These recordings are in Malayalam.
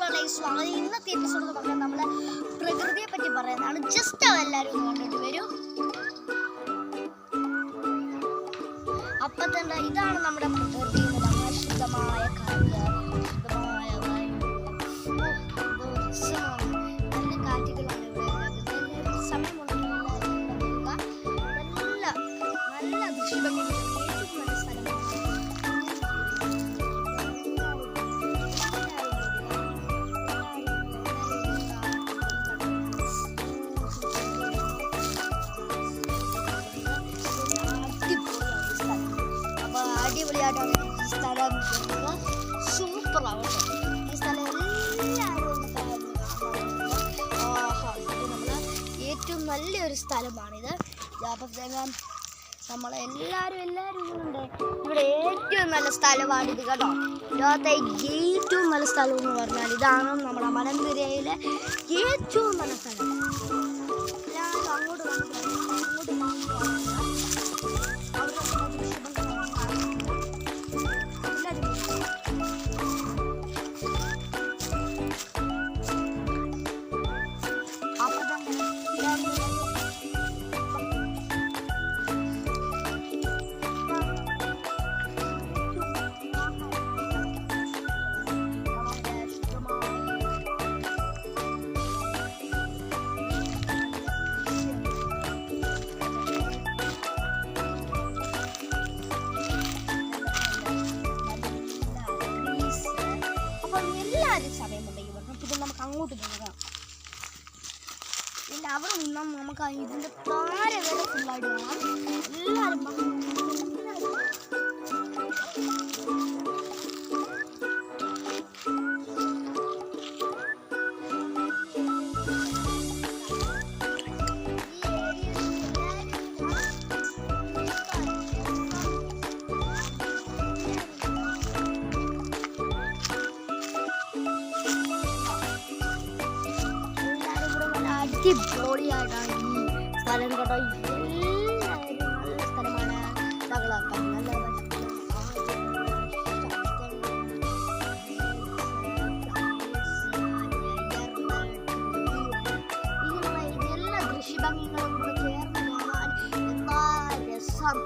അങ്ങനെ ഇന്നത്തെ എപ്പിസോഡ് പറയാൻ നമ്മളെ പ്രകൃതിയെ പറ്റി പറയുന്നതാണ്. ജസ്റ്റ് അതെല്ലാവരും കണ്ടിട്ട് വരും. അപ്പൊ തന്നെ ഇതാണ് നമ്മുടെ പ്രകൃതി, ശുദ്ധമായ കാറ്റ്, ശുദ്ധമായ നല്ല കാറ്റുകളാണ് ഇവിടെ. സമയമുണ്ടെങ്കിൽ നല്ല നല്ല ദൃശ്യഭംഗി ഏറ്റവും നല്ല സ്ഥലമാണ്. അടിപൊളിയായിട്ടാണ് ഈ സ്ഥലം സൂപ്പറാണ്. ഈ സ്ഥലം എല്ലാവരും നമ്മൾ ഏറ്റവും നല്ലൊരു സ്ഥലമാണിത്. അപ്പം നമ്മളെല്ലാവരും ഉണ്ട്. ഇവിടെ ഏറ്റവും നല്ല സ്ഥലമാണിത് കേട്ടോ. ലോകത്തെ ഏറ്റവും നല്ല സ്ഥലം എന്ന് പറഞ്ഞാൽ ഇതാണ് നമ്മുടെ മലമ്പുഴയിലെ ഏറ്റവും നല്ല സ്ഥലം. എല്ലാവരും അങ്ങോട്ട് സമയമുണ്ടെങ്കിൽ പിന്നെ നമുക്ക് അങ്ങോട്ട് പോകാം. പിന്നെ അവിടെ നിന്നാൽ നമുക്ക് ഇതിൻ്റെ താരെ വരെ ഫുള്ളായിട്ട് കാണാം. എല്ലാവരും അടിപൊളിയായിട്ടാണ് ഈ സ്ഥലം കേട്ടോ. എല്ലാവരും നല്ല സ്ഥലമാണ്. തകളാക്കാൻ നല്ല എല്ലാ ദൃശ്യഭംഗികളും കൂടെ ചേർന്ന് കാണാൻ എന്താ രസം.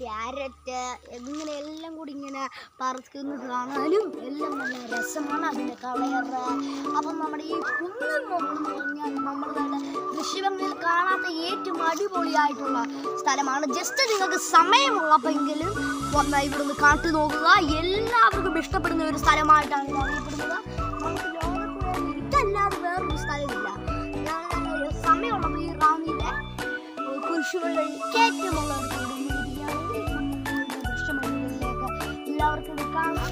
ക്യാരറ്റ് എങ്ങനെ എല്ലാം കൂടി ഇങ്ങനെ പറക്കുന്നത് കാണാനും എല്ലാം നല്ല രസമാണ് അതിൻ്റെ കളറ്. അപ്പം നമ്മുടെ ഈ കുന്നിൻ മുകളെന്ന് പറഞ്ഞാൽ നമ്മുടെ ദൃശ്യഭംഗിയിൽ കാണാത്ത ഏറ്റവും അടിപൊളിയായിട്ടുള്ള സ്ഥലമാണ്. ജസ്റ്റ് നിങ്ങൾക്ക് സമയമുള്ളപ്പോഴെങ്കിലും ഇവിടുന്ന് കാട്ടു നോക്കുക. എല്ലാവർക്കും ഇഷ്ടപ്പെടുന്ന ഒരു സ്ഥലമായിട്ടാണ് ഇത് അറിയപ്പെടുന്നത്. നമുക്ക് ലോകത്തിൽ ഇതല്ലാതെ വേറൊരു സ്ഥലമില്ല. സമയമുള്ളപ്പോൾ ഈ റാന്നിയിലെ കുരിശുകളുടെ കയറ്റമുള്ള എല്ലാവർക്കും കാണാം.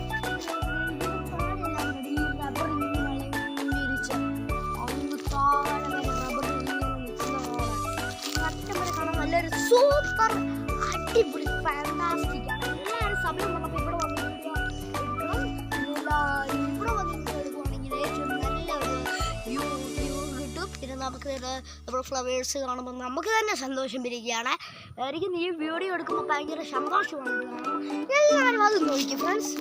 നല്ലൊരു സൂപ്പർ അടിപൊളി ഫാന്റാസ്റ്റിക് ആണ്. എല്ലാവരും സമയം വന്നപ്പോൾ ഇവിടെ വന്നിട്ട് എടുക്കുവാണെങ്കിൽ ഏറ്റവും നല്ലൊരു വ്യൂ കിട്ടും. പിന്നെ നമുക്ക് നമ്മുടെ ഫ്ലവേഴ്സ് കാണുമ്പോൾ നമുക്ക് തന്നെ സന്തോഷം പിരിക്കുകയാണ്. എനിക്ക് ഈ വീഡിയോ എടുക്കുമ്പോൾ ഭയങ്കര സന്തോഷമാണ്. എല്ലാവരും അത് നോക്കിക്കും ഫ്രണ്ട്സ്.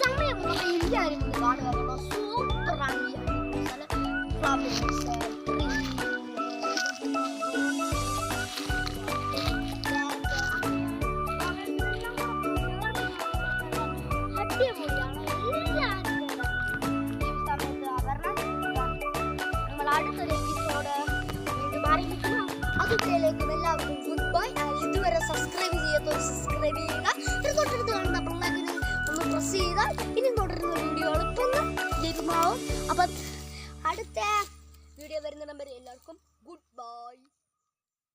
സമയമുള്ള എല്ലാവരും കാണുക. സൂപ്പറാണ് അടുത്തൊരു എപ്പിസോഡ് വീണ്ടും ആരംഭിക്കുന്നു. അതുവരേക്കും എല്ലാവർക്കും ഗുഡ് ബൈ. ഇതുവരെ സബ്സ്ക്രൈബ് ചെയ്യാത്തവർ സബ്സ്ക്രൈബ് ചെയ്യുക. തൊട്ടടുത്ത് കാണുന്ന ബെല്ലൈക്കനിൽ ഒന്ന് പ്രസ് ചെയ്താൽ ഇനി തുടരുന്ന വീഡിയോ എളുപ്പം ലഭ്യമാവും. അപ്പം അടുത്ത വീഡിയോ വരുന്ന നമ്പർ എല്ലാവർക്കും